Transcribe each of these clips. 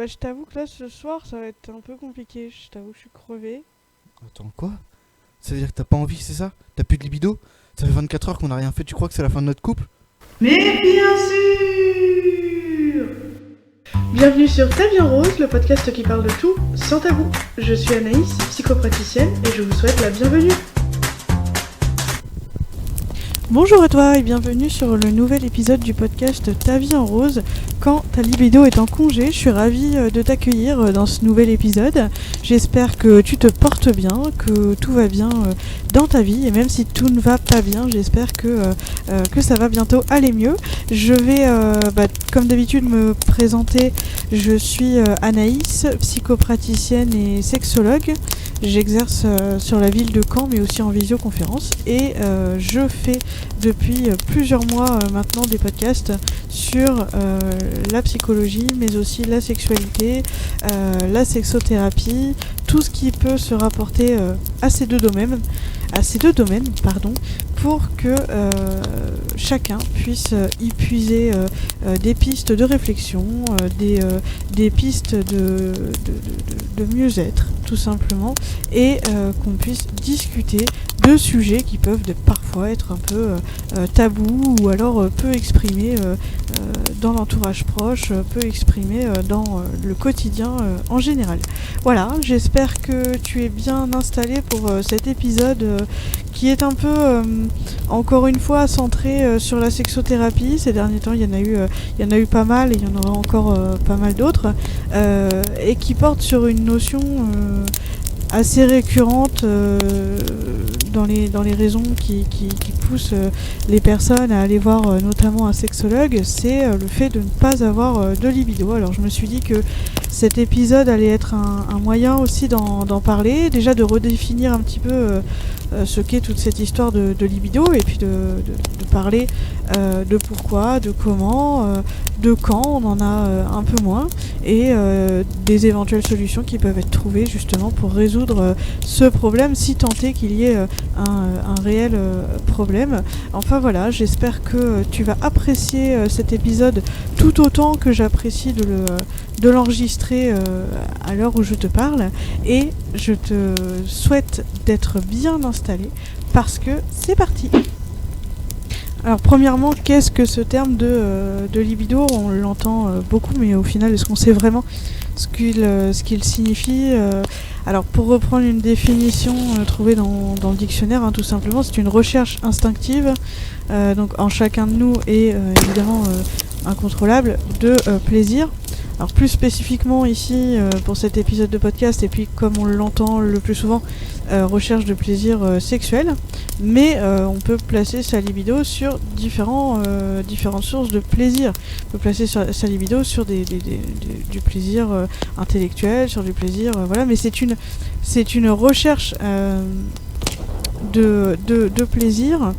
je t'avoue que là, ce soir, ça va être un peu compliqué. Je t'avoue, je suis crevée. Attends, quoi? Ça veut dire que t'as pas envie, c'est ça? T'as plus de libido? Ça fait 24 heures qu'on a rien fait, tu crois que c'est la fin de notre couple? Mais bien sûr! Bienvenue sur Ta vie en rose, le podcast qui parle de tout sans tabou. Je suis Anaïs, psychopraticienne, et je vous souhaite la bienvenue. Bonjour à toi et bienvenue sur le nouvel épisode du podcast Ta vie en rose. Quand ta libido est en congé, je suis ravie de t'accueillir dans ce nouvel épisode. J'espère que tu te portes bien, que tout va bien dans ta vie, et même si tout ne va pas bien, j'espère que ça va bientôt aller mieux. Je vais, comme d'habitude, me présenter. Je suis Anaïs, psychopraticienne et sexologue. J'exerce sur la ville de Caen, mais aussi en visioconférence, et je fais depuis plusieurs mois maintenant des podcasts sur la psychologie, mais aussi la sexualité, la sexothérapie, tout ce qui peut se rapporter à ces deux domaines, pour que chacun puisse y puiser des pistes de réflexion, des pistes de mieux-être, tout simplement, et qu'on puisse discuter de sujets qui peuvent parfois être un peu tabous, ou alors peu exprimés dans l'entourage proche, peu exprimés dans le quotidien en général. Voilà, j'espère que tu es bien installé pour cet épisode qui est un peu, encore une fois, centré sur la sexothérapie. Ces derniers temps, il y en a eu pas mal, et il y en aura encore pas mal d'autres, et qui porte sur une notion assez récurrente dans les raisons qui poussent les personnes à aller voir notamment un sexologue, c'est le fait de ne pas avoir de libido. Alors je me suis dit que cet épisode allait être un moyen aussi d'en parler, déjà de redéfinir un petit peu ce qu'est toute cette histoire de libido, et puis de parler de pourquoi, de comment, de quand on en a un peu moins, et des éventuelles solutions qui peuvent être trouvées justement pour résoudre ce problème, si tant est qu'il y ait un réel problème. Enfin voilà, j'espère que tu vas apprécier cet épisode tout autant que j'apprécie de l'enregistrer à l'heure où je te parle, et je te souhaite d'être bien installé parce que c'est parti. Alors premièrement, qu'est-ce que ce terme de libido? On l'entend beaucoup, mais au final, est-ce qu'on sait vraiment ce qu'il signifie? Alors pour reprendre une définition trouvée dans le dictionnaire, tout simplement, c'est une recherche instinctive, donc en chacun de nous, et évidemment incontrôlable, de plaisir. Alors plus spécifiquement ici, pour cet épisode de podcast, et puis comme on l'entend le plus souvent, recherche de plaisir sexuel, mais on peut placer sa libido sur différentes sources de plaisir. On peut placer sa libido sur du plaisir intellectuel, sur du plaisir, voilà, mais c'est une recherche de plaisir,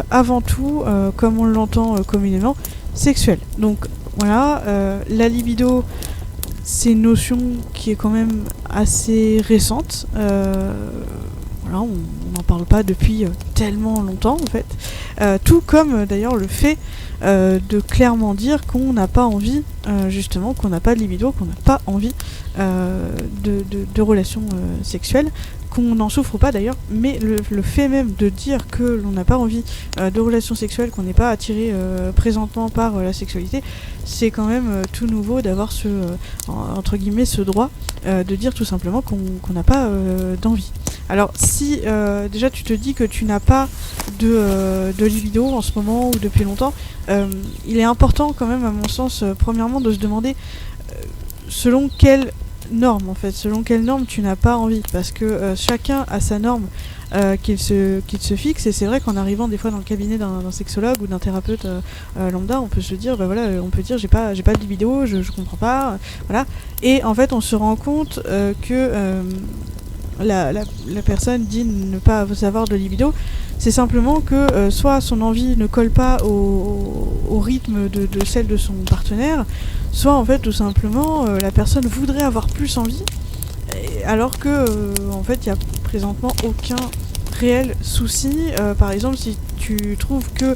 avant tout, comme on l'entend communément, sexuel. Donc voilà, la libido, c'est une notion qui est quand même assez récente. Voilà, on n'en parle pas depuis tellement longtemps en fait. Tout comme d'ailleurs le fait de clairement dire qu'on n'a pas envie, justement, qu'on n'a pas de libido, qu'on n'a pas envie de relations sexuelles, qu'on n'en souffre pas d'ailleurs, mais le fait même de dire que l'on n'a pas envie de relations sexuelles, qu'on n'est pas attiré présentement par la sexualité, c'est quand même tout nouveau d'avoir entre guillemets ce droit de dire tout simplement qu'on n'a pas d'envie. Alors si déjà tu te dis que tu n'as pas de libido en ce moment ou depuis longtemps, il est important quand même, à mon sens, premièrement, de se demander selon quelle norme, en fait, selon quelle norme tu n'as pas envie, parce que chacun a sa norme qu'il se fixe, et c'est vrai qu'en arrivant des fois dans le cabinet d'un sexologue ou d'un thérapeute lambda, on peut se dire, on peut dire j'ai pas de libido, je comprends pas, voilà, et en fait on se rend compte que la personne dit ne pas avoir de libido, c'est simplement que soit son envie ne colle pas au rythme de celle de son partenaire, soit en fait tout simplement la personne voudrait avoir plus envie, alors que en fait il n'y a présentement aucun réel souci. Par exemple, si tu trouves que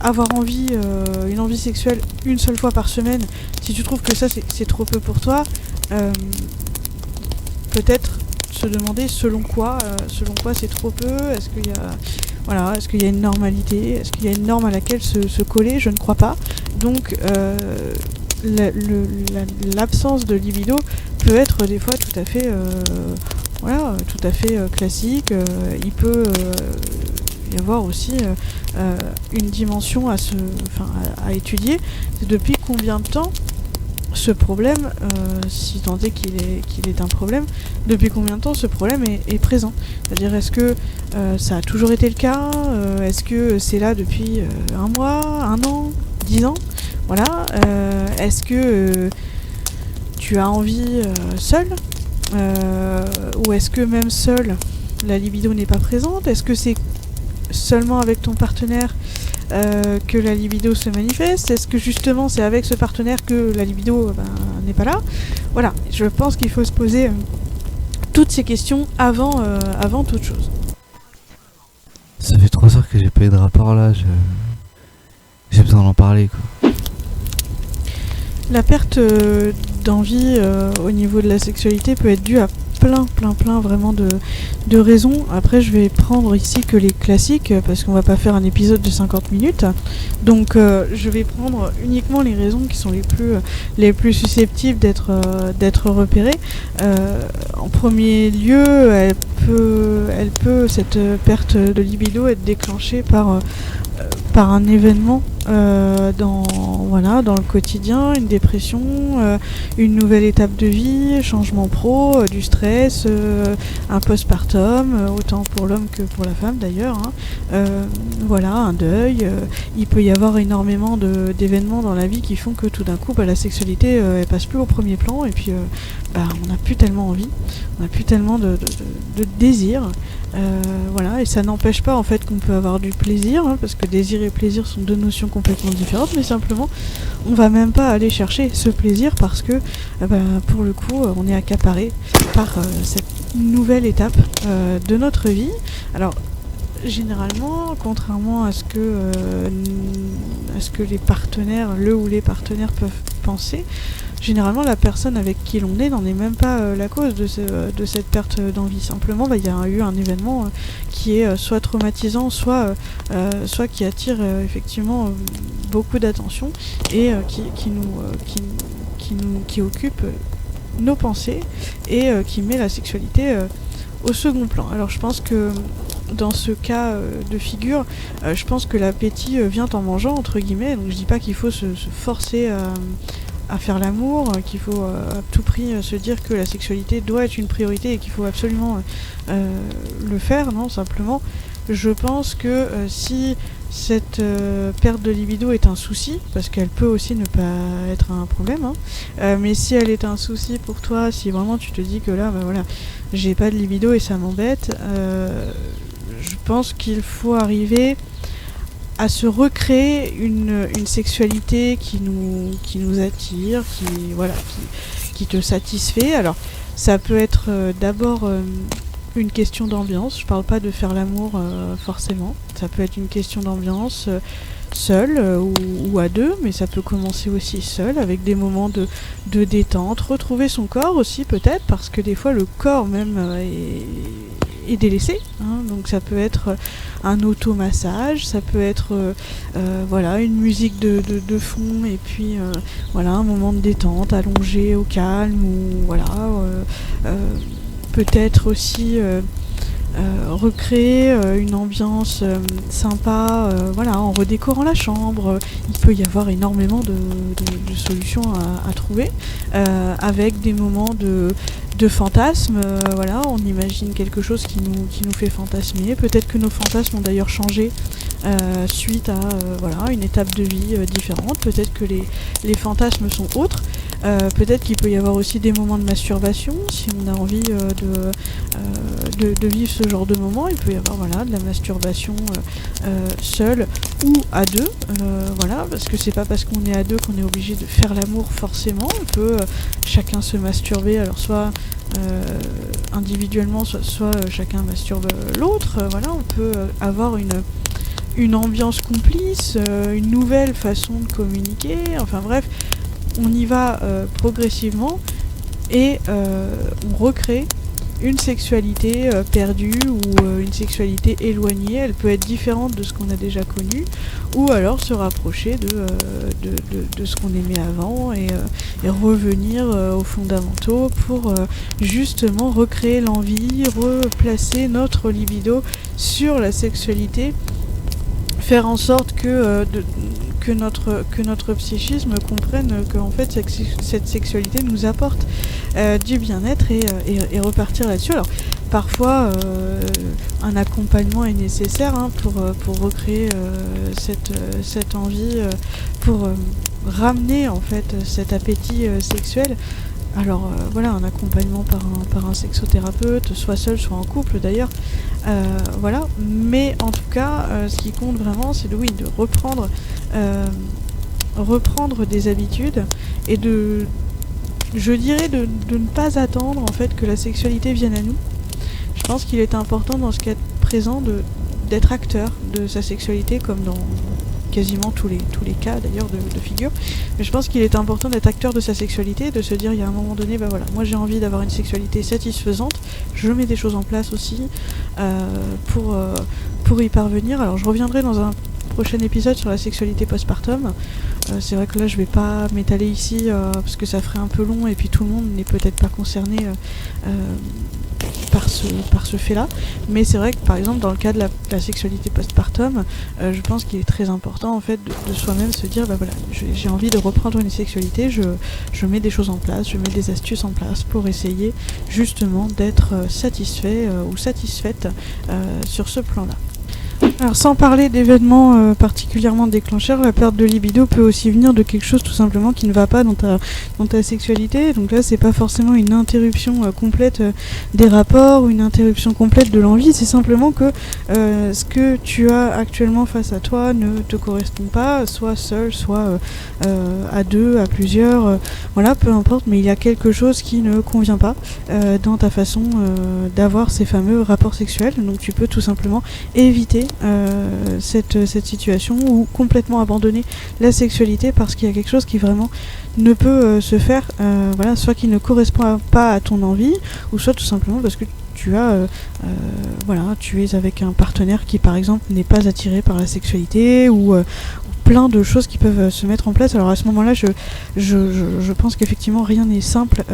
avoir une envie sexuelle une seule fois par semaine, si tu trouves que ça c'est trop peu pour toi, peut-être se demander selon quoi c'est trop peu. Est-ce qu'il y a une normalité, est-ce qu'il y a une norme à laquelle se coller? Je ne crois pas. Donc l'absence de libido peut être des fois tout à fait classique. Il peut y avoir aussi une dimension à étudier. C'est depuis combien de temps ce problème, si tant est qu'il est un problème, depuis combien de temps ce problème est présent? C'est-à-dire, est-ce que ça a toujours été le cas? Est-ce que c'est là depuis un mois, un an, 10 ans? Voilà. Est-ce que tu as envie seul? Ou est-ce que même seul, la libido n'est pas présente? Est-ce que c'est seulement avec ton partenaire que la libido se manifeste? Est-ce que justement c'est avec ce partenaire que la libido n'est pas là? Voilà, je pense qu'il faut se poser toutes ces questions avant toute chose. Ça fait 3 heures que j'ai pas eu de rapport là, j'ai besoin d'en parler quoi. La perte d'envie au niveau de la sexualité peut être due à plein vraiment de raisons. Après, je vais prendre ici que les classiques parce qu'on va pas faire un épisode de 50 minutes. Donc je vais prendre uniquement les raisons qui sont les plus susceptibles d'être repérées. En premier lieu, cette perte de libido être déclenchée par un événement dans le quotidien, une dépression, une nouvelle étape de vie, changement pro, du stress, un postpartum, autant pour l'homme que pour la femme d'ailleurs, un deuil. Il peut y avoir énormément d'événements dans la vie qui font que tout d'un coup la sexualité elle passe plus au premier plan et puis on n'a plus tellement envie, on n'a plus tellement de désir. Et ça n'empêche pas en fait qu'on peut avoir du plaisir, parce que désir et plaisir sont deux notions complètement différentes, mais simplement on va même pas aller chercher ce plaisir parce que pour le coup on est accaparé par cette nouvelle étape de notre vie. Alors généralement, contrairement à ce que les partenaires, les partenaires peuvent penser, généralement la personne avec qui l'on est n'en est même pas la cause de cette perte d'envie. Simplement, il y a eu un événement qui est soit traumatisant, soit qui attire effectivement beaucoup d'attention et qui occupe nos pensées et qui met la sexualité au second plan. Alors je pense que dans ce cas de figure, je pense que l'appétit vient en mangeant, entre guillemets. Donc je dis pas qu'il faut se forcer à faire l'amour, qu'il faut à tout prix se dire que la sexualité doit être une priorité et qu'il faut absolument le faire. Non, simplement, je pense que si cette perte de libido est un souci, parce qu'elle peut aussi ne pas être un problème, mais si elle est un souci pour toi, si vraiment tu te dis que là, j'ai pas de libido et ça m'embête, je pense qu'il faut arriver à se recréer une sexualité qui nous attire, qui te satisfait. Alors ça peut être d'abord une question d'ambiance. Je parle pas de faire l'amour forcément. Ça peut être une question d'ambiance seul ou à deux, mais ça peut commencer aussi seul avec des moments de détente, retrouver son corps aussi peut-être, parce que des fois le corps même est délaissé, donc ça peut être un automassage, ça peut être une musique de fond et puis un moment de détente allongé au calme, ou peut-être aussi recréer une ambiance sympa, en redécorant la chambre. Il peut y avoir énormément de solutions à trouver, avec des moments de fantasme. On imagine quelque chose qui nous fait fantasmer. Peut-être que nos fantasmes ont d'ailleurs changé suite à une étape de vie différente. Peut-être que les fantasmes sont autres. Peut-être qu'il peut y avoir aussi des moments de masturbation, si on a envie de vivre ce genre de moment. Il peut y avoir voilà, de la masturbation seule ou à deux, voilà, parce que c'est pas parce qu'on est à deux qu'on est obligé de faire l'amour forcément. On peut chacun se masturber, alors soit individuellement, soit chacun masturbe l'autre. Voilà, on peut avoir une ambiance complice, une nouvelle façon de communiquer, enfin bref, on y va progressivement et on recrée une sexualité perdue ou une sexualité éloignée. Elle peut être différente de ce qu'on a déjà connu ou alors se rapprocher de ce qu'on aimait avant et revenir aux fondamentaux pour justement recréer l'envie, replacer notre libido sur la sexualité, faire en sorte que notre psychisme comprenne que en fait cette sexualité nous apporte du bien-être et repartir là-dessus. Alors parfois un accompagnement est nécessaire pour recréer cette envie, pour ramener en fait cet appétit sexuel. Alors voilà, un accompagnement par un sexothérapeute, soit seul, soit en couple d'ailleurs, voilà. Mais en tout cas, ce qui compte vraiment, c'est de reprendre des habitudes et je dirais de ne pas attendre en fait que la sexualité vienne à nous. Je pense qu'il est important dans ce cas présent d'être acteur de sa sexualité, comme dans quasiment tous les cas d'ailleurs de figure. Mais je pense qu'il est important d'être acteur de sa sexualité, de se dire il y a un moment donné, bah voilà, moi j'ai envie d'avoir une sexualité satisfaisante, je mets des choses en place aussi pour y parvenir. Alors je reviendrai dans un prochain épisode sur la sexualité postpartum. C'est vrai que là je vais pas m'étaler ici parce que ça ferait un peu long et puis tout le monde n'est peut-être pas concerné par ce fait-là, mais c'est vrai que par exemple dans le cas de la sexualité postpartum, je pense qu'il est très important en fait de soi-même se dire bah voilà, j'ai envie de reprendre une sexualité, je mets des choses en place, je mets des astuces en place pour essayer justement d'être satisfait ou satisfaite sur ce plan-là. Alors sans parler d'événements particulièrement déclencheurs, la perte de libido peut aussi venir de quelque chose tout simplement qui ne va pas dans ta sexualité. Donc là c'est pas forcément une interruption complète des rapports ou une interruption complète de l'envie, c'est simplement que ce que tu as actuellement face à toi ne te correspond pas, soit seul, soit à deux, à plusieurs, voilà, peu importe, mais il y a quelque chose qui ne convient pas dans ta façon d'avoir ces fameux rapports sexuels. Donc tu peux tout simplement éviter cette situation ou complètement abandonner la sexualité parce qu'il y a quelque chose qui vraiment ne peut se faire, voilà, soit qui ne correspond pas à ton envie ou soit tout simplement parce que tu es avec un partenaire qui par exemple n'est pas attiré par la sexualité ou plein de choses qui peuvent se mettre en place. Alors à ce moment-là je pense qu'effectivement rien n'est simple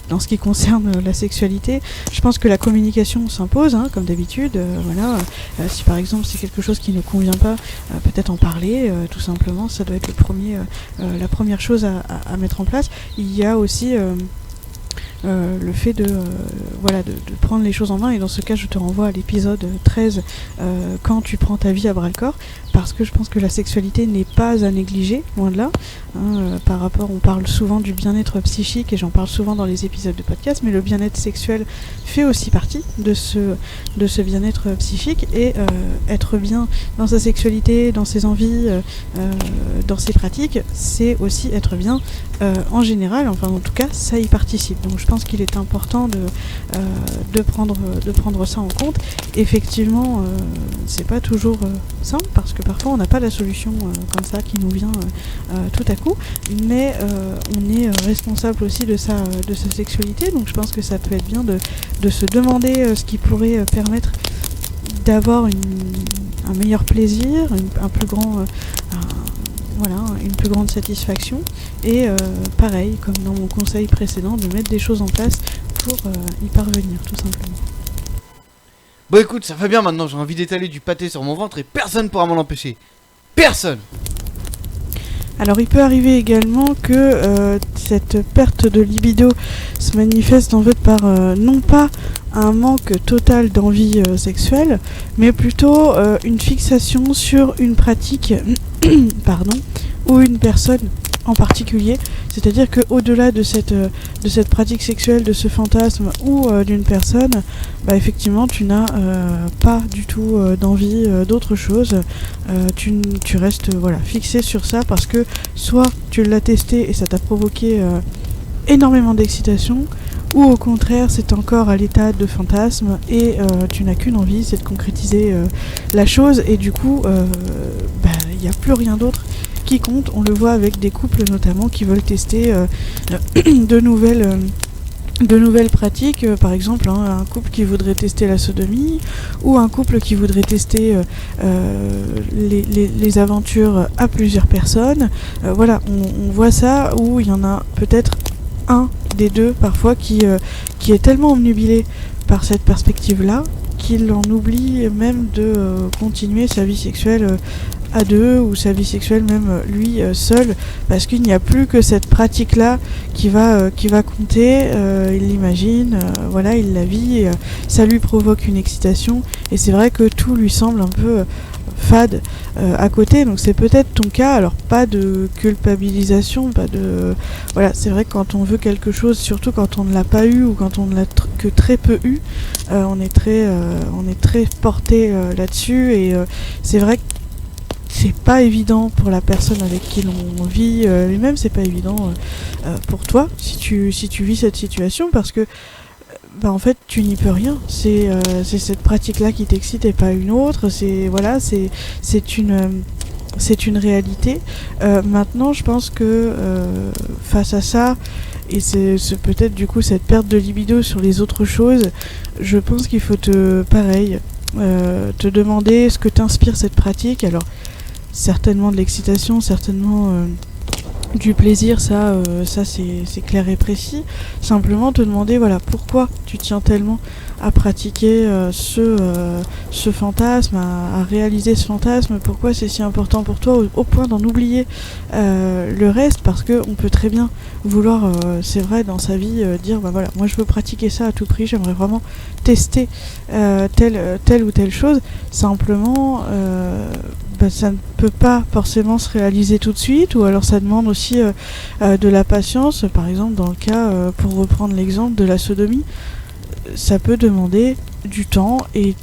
dans ce qui concerne la sexualité. Je pense que la communication s'impose, comme d'habitude. Voilà. Si par exemple c'est quelque chose qui ne convient pas, peut-être en parler, tout simplement. Ça doit être la première chose à mettre en place. Il y a aussi le fait de prendre les choses en main, et dans ce cas je te renvoie à l'épisode 13 quand tu prends ta vie à bras le corps, parce que je pense que la sexualité n'est pas à négliger, loin de là, par rapport, on parle souvent du bien-être psychique et j'en parle souvent dans les épisodes de podcast, mais le bien-être sexuel fait aussi partie de ce bien-être psychique, et être bien dans sa sexualité, dans ses envies, dans ses pratiques, c'est aussi être bien en général, enfin en tout cas ça y participe. Donc je pense qu'il est important de prendre ça en compte. Effectivement, c'est pas toujours simple parce que parfois on n'a pas la solution comme ça qui nous vient tout à coup, mais on est responsable aussi de sa sexualité, donc je pense que ça peut être bien de se demander ce qui pourrait permettre d'avoir un meilleur plaisir, une plus grande satisfaction, et pareil, comme dans mon conseil précédent, de mettre des choses en place pour y parvenir, tout simplement. Bon écoute, ça fait bien maintenant, j'ai envie d'étaler du pâté sur mon ventre et personne pourra m'en empêcher. Personne! Alors il peut arriver également que cette perte de libido se manifeste en fait par non pas un manque total d'envie sexuelle, mais plutôt une fixation sur une pratique ou une personne en particulier, c'est-à-dire qu'au-delà de cette pratique sexuelle, de ce fantasme ou d'une personne, effectivement tu n'as pas du tout d'envie d'autre chose, tu restes fixé sur ça parce que soit tu l'as testé et ça t'a provoqué énormément d'excitation, ou au contraire c'est encore à l'état de fantasme et tu n'as qu'une envie, c'est de concrétiser la chose, et du coup il n'y a plus rien d'autre qui compte. On le voit avec des couples notamment qui veulent tester de nouvelles pratiques, par exemple un couple qui voudrait tester la sodomie, ou un couple qui voudrait tester les aventures à plusieurs personnes. On voit ça, où il y en a peut-être un des deux parfois qui est tellement omnubilé par cette perspective-là qu'il en oublie même de continuer sa vie sexuelle à deux, ou sa vie sexuelle même lui seul, parce qu'il n'y a plus que cette pratique-là qui va compter. Il l'imagine, il la vit, ça lui provoque une excitation, et c'est vrai que tout lui semble un peu fade à côté. Donc c'est peut-être ton cas, alors pas de culpabilisation, c'est vrai que quand on veut quelque chose, surtout quand on ne l'a pas eu ou quand on ne l'a que très peu eu, on est très porté là-dessus, et c'est vrai que c'est pas évident pour la personne avec qui l'on vit, lui-même c'est pas évident pour toi si tu vis cette situation, parce que en fait tu n'y peux rien, c'est cette pratique là qui t'excite et pas une autre, c'est une réalité. Maintenant je pense que face à ça, et c'est peut-être du coup cette perte de libido sur les autres choses, je pense qu'il faut te demander ce que t'inspire cette pratique. Alors certainement de l'excitation, certainement du plaisir, ça c'est clair et précis. Simplement te demander pourquoi tu tiens tellement à pratiquer ce fantasme, à réaliser ce fantasme, pourquoi c'est si important pour toi au point d'en oublier le reste, parce que on peut très bien vouloir, c'est vrai, dans sa vie dire moi je veux pratiquer ça à tout prix, j'aimerais vraiment tester telle ou telle chose. Simplement ça ne peut pas forcément se réaliser tout de suite, ou alors ça demande aussi de la patience. Par exemple dans le cas, pour reprendre l'exemple de la sodomie, ça peut demander du temps et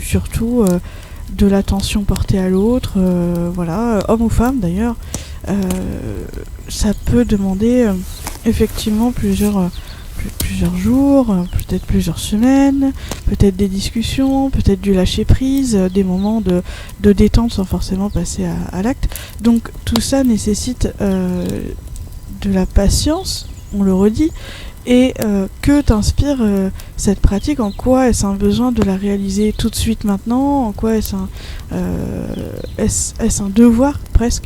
surtout de l'attention portée à l'autre, homme ou femme d'ailleurs. Ça peut demander effectivement plusieurs jours, peut-être plusieurs semaines, peut-être des discussions, peut-être du lâcher prise, des moments de détente sans forcément passer à l'acte. Donc tout ça nécessite de la patience, on le redit. Et que t'inspire cette pratique? En quoi est-ce un besoin de la réaliser tout de suite maintenant? En quoi est-ce un devoir presque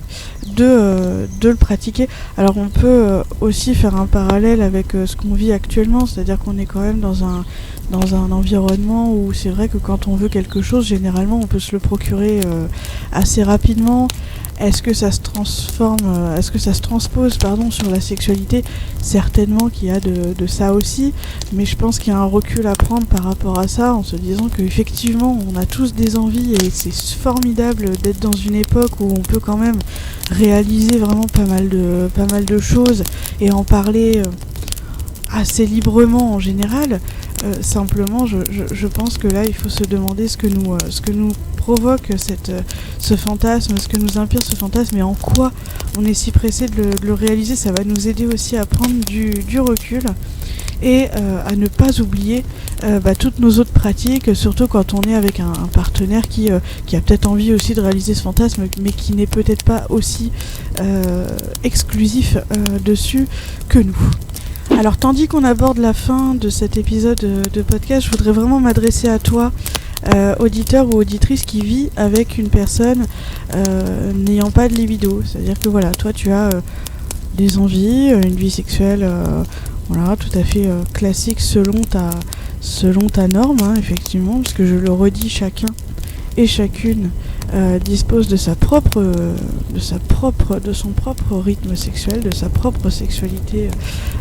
de le pratiquer? Alors on peut aussi faire un parallèle avec ce qu'on vit actuellement, c'est-à-dire qu'on est quand même dans un environnement où c'est vrai que quand on veut quelque chose, généralement on peut se le procurer assez rapidement. Est-ce que ça se transpose sur la sexualité? Certainement qu'il y a de ça aussi, mais je pense qu'il y a un recul à prendre par rapport à ça, en se disant qu'effectivement on a tous des envies, et c'est formidable d'être dans une époque où on peut quand même réaliser vraiment pas mal de choses et en parler assez librement en général. Simplement je pense que là il faut se demander ce que nous provoque ce fantasme, ce que nous inspire ce fantasme, et en quoi on est si pressé de le réaliser. Ça va nous aider aussi à prendre du recul et à ne pas oublier toutes nos autres pratiques, surtout quand on est avec un partenaire qui a peut-être envie aussi de réaliser ce fantasme, mais qui n'est peut-être pas aussi exclusif dessus que nous. Alors tandis qu'on aborde la fin de cet épisode de podcast, je voudrais vraiment m'adresser à toi, auditeur ou auditrice qui vit avec une personne n'ayant pas de libido. C'est-à-dire que toi tu as des envies, une vie sexuelle tout à fait classique selon ta norme, effectivement, parce que je le redis, chacun et chacune dispose de son propre rythme sexuel, de sa propre sexualité,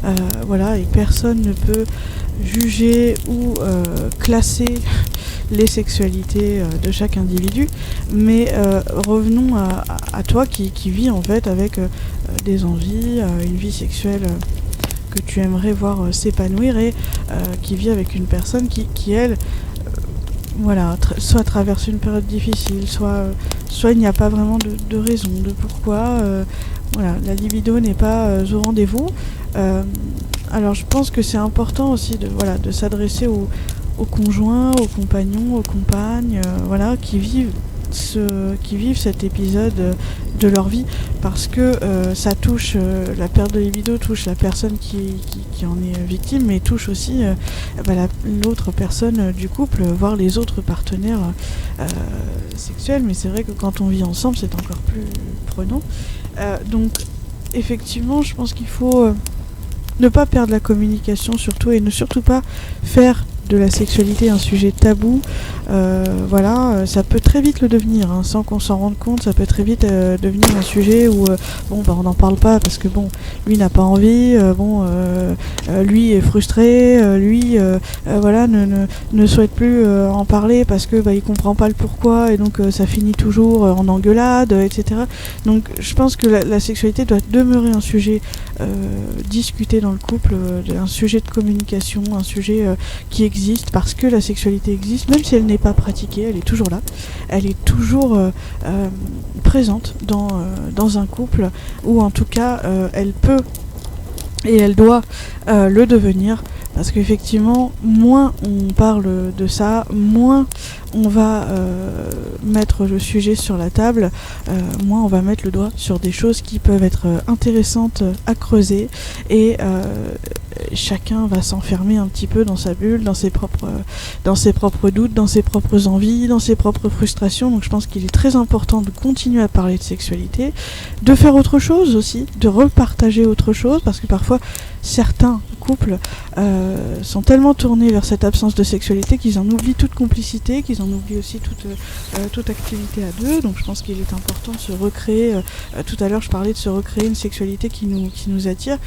et personne ne peut juger ou classer les sexualités de chaque individu, mais revenons à toi qui vis en fait avec des envies, une vie sexuelle que tu aimerais voir s'épanouir et qui vit avec une personne qui elle, voilà, soit traverse une période difficile, soit il n'y a pas vraiment de raison, de pourquoi. Voilà, la libido n'est pas au rendez-vous. Alors je pense que c'est important aussi de s'adresser aux conjoints, aux compagnons, aux compagnes, voilà, qui vivent cet épisode de leur vie, parce que ça touche, la perte de libido touche la personne qui en est victime, mais touche aussi l'autre personne du couple, voire les autres partenaires sexuels. Mais c'est vrai que quand on vit ensemble, c'est encore plus prenant. Donc effectivement, je pense qu'il faut ne pas perdre la communication surtout, et ne surtout pas faire de la sexualité un sujet tabou. Voilà, ça peut très vite le devenir, hein, sans qu'on s'en rende compte. Ça peut très vite devenir un sujet où on n'en parle pas parce que lui n'a pas envie, lui est frustré, lui voilà, ne souhaite plus en parler parce que il comprend pas le pourquoi, et donc ça finit toujours en engueulade, etc. Donc je pense que la sexualité doit demeurer un sujet discuté dans le couple, un sujet de communication, un sujet qui existe, parce que la sexualité existe, même si elle n'est pas pratiquée, elle est toujours là, elle est toujours présente dans un couple, ou en tout cas elle peut et elle doit le devenir, parce qu'effectivement, moins on parle de ça, moins on va mettre le sujet sur la table, moins on va mettre le doigt sur des choses qui peuvent être intéressantes à creuser, et chacun va s'enfermer un petit peu dans sa bulle, dans ses propres doutes, dans ses propres envies, dans ses propres frustrations. Donc je pense qu'il est très important de continuer à parler de sexualité, de faire autre chose aussi, de repartager autre chose, parce que parfois certains couples sont tellement tournés vers cette absence de sexualité qu'ils en oublient toute complicité, qu'ils en oublient aussi toute activité à deux. Donc je pense qu'il est important de se recréer, tout à l'heure je parlais de se recréer une sexualité qui nous attire.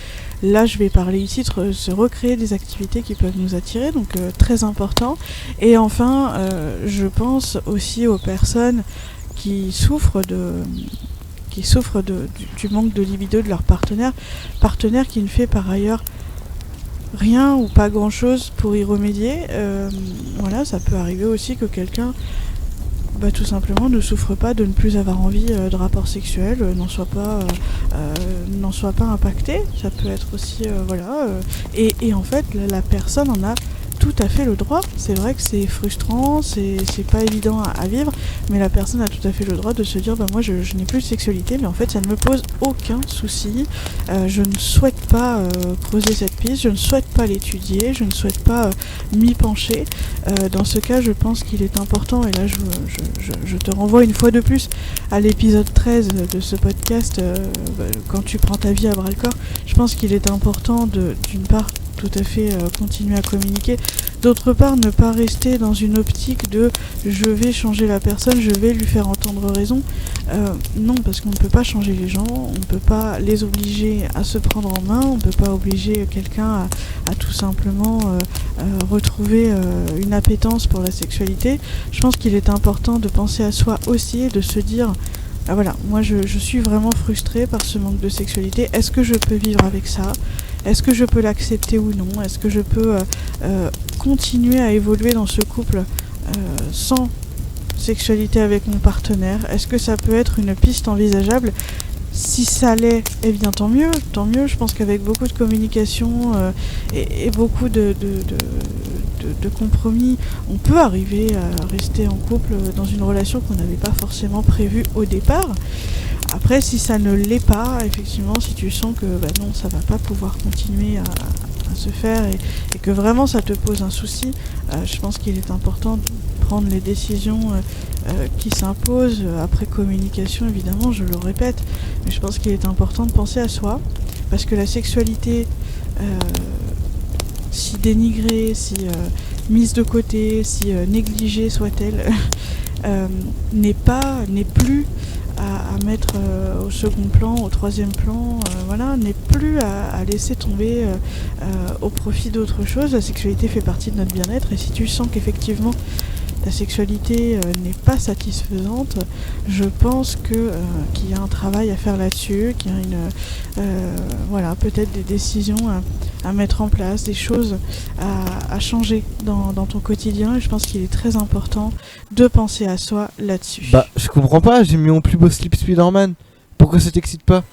Là je vais parler ici de se recréer des activités qui peuvent nous attirer, donc très important. Et enfin je pense aussi aux personnes qui souffrent du manque de libido de leur partenaire qui ne fait par ailleurs rien ou pas grand chose pour y remédier. Voilà, ça peut arriver aussi que quelqu'un tout simplement ne souffre pas de ne plus avoir envie de rapport sexuel, n'en soit pas impacté. Ça peut être aussi et en fait la personne en a tout à fait le droit. C'est vrai que c'est frustrant, c'est pas évident à vivre, mais la personne a tout à fait le droit de se dire moi je n'ai plus de sexualité, mais en fait ça ne me pose aucun souci, je ne souhaite pas creuser cette piste, je ne souhaite pas l'étudier, je ne souhaite pas m'y pencher. Dans ce cas, je pense qu'il est important, et là je te renvoie une fois de plus à l'épisode 13 de ce podcast, quand tu prends ta vie à bras le corps. Je pense qu'il est important d'une part tout à fait continuer à communiquer, d'autre part ne pas rester dans une optique de je vais changer la personne, je vais lui faire entendre raison. Non, parce qu'on ne peut pas changer les gens, on ne peut pas les obliger à se prendre en main, on ne peut pas obliger quelqu'un à tout simplement retrouver une appétence pour la sexualité. Je pense qu'il est important de penser à soi aussi et de se dire voilà, moi je suis vraiment frustrée par ce manque de sexualité, est-ce que je peux vivre avec ça ? Est-ce que je peux l'accepter ou non ? Est-ce que je peux continuer à évoluer dans ce couple sans sexualité avec mon partenaire ? Est-ce que ça peut être une piste envisageable ? Si ça l'est, eh bien tant mieux. Je pense qu'avec beaucoup de communication et beaucoup de compromis, on peut arriver à rester en couple dans une relation qu'on n'avait pas forcément prévue au départ. Après, si ça ne l'est pas, effectivement, si tu sens que non, ça va pas pouvoir continuer à se faire, et que vraiment ça te pose un souci, je pense qu'il est important de prendre les décisions qui s'imposent après communication, évidemment, je le répète, mais je pense qu'il est important de penser à soi, parce que la sexualité, si dénigrée, si mise de côté, si négligée soit-elle, n'est plus à mettre au second plan, au troisième plan, n'est plus à laisser tomber au profit d'autre chose. La sexualité fait partie de notre bien-être, et si tu sens qu'effectivement ta sexualité n'est pas satisfaisante, je pense qu'il y a un travail à faire là-dessus, qu'il y a peut-être des décisions à mettre en place, des choses à changer dans ton quotidien, et je pense qu'il est très important de penser à soi là-dessus. Bah, je comprends pas, j'ai mis mon plus beau slip Spider-Man. Pourquoi ça t'excite pas ?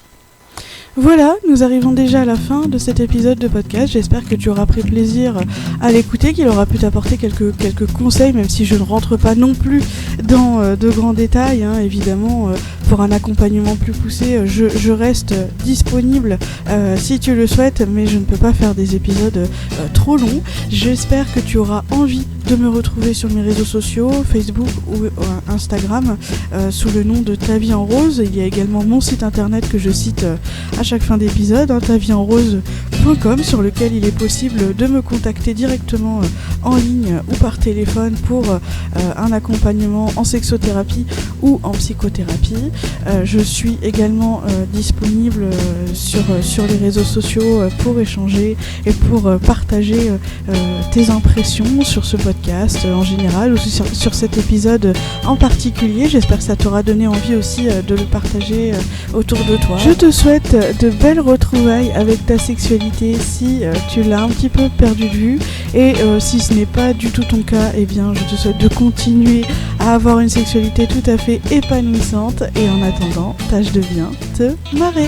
Voilà, nous arrivons déjà à la fin de cet épisode de podcast. J'espère que tu auras pris plaisir à l'écouter, qu'il aura pu t'apporter quelques conseils, même si je ne rentre pas non plus dans de grands détails. Évidemment, pour un accompagnement plus poussé, je reste disponible si tu le souhaites, mais je ne peux pas faire des épisodes trop longs. J'espère que tu auras envie de me retrouver sur mes réseaux sociaux, Facebook ou Instagram, sous le nom de Ta Vie en Rose. Il y a également mon site internet que je cite à chaque fin d'épisode, taviesenrose.com, sur lequel il est possible de me contacter directement en ligne ou par téléphone pour un accompagnement en sexothérapie ou en psychothérapie. Je suis également disponible sur les réseaux sociaux pour échanger et pour partager tes impressions sur ce podcast en général ou sur cet épisode en particulier. J'espère que ça t'aura donné envie aussi de le partager autour de toi. Je te souhaite de belles retrouvailles avec ta sexualité si tu l'as un petit peu perdu de vue, et si ce n'est pas du tout ton cas, eh bien je te souhaite de continuer à avoir une sexualité tout à fait épanouissante, et en attendant, tâche de bien te marrer.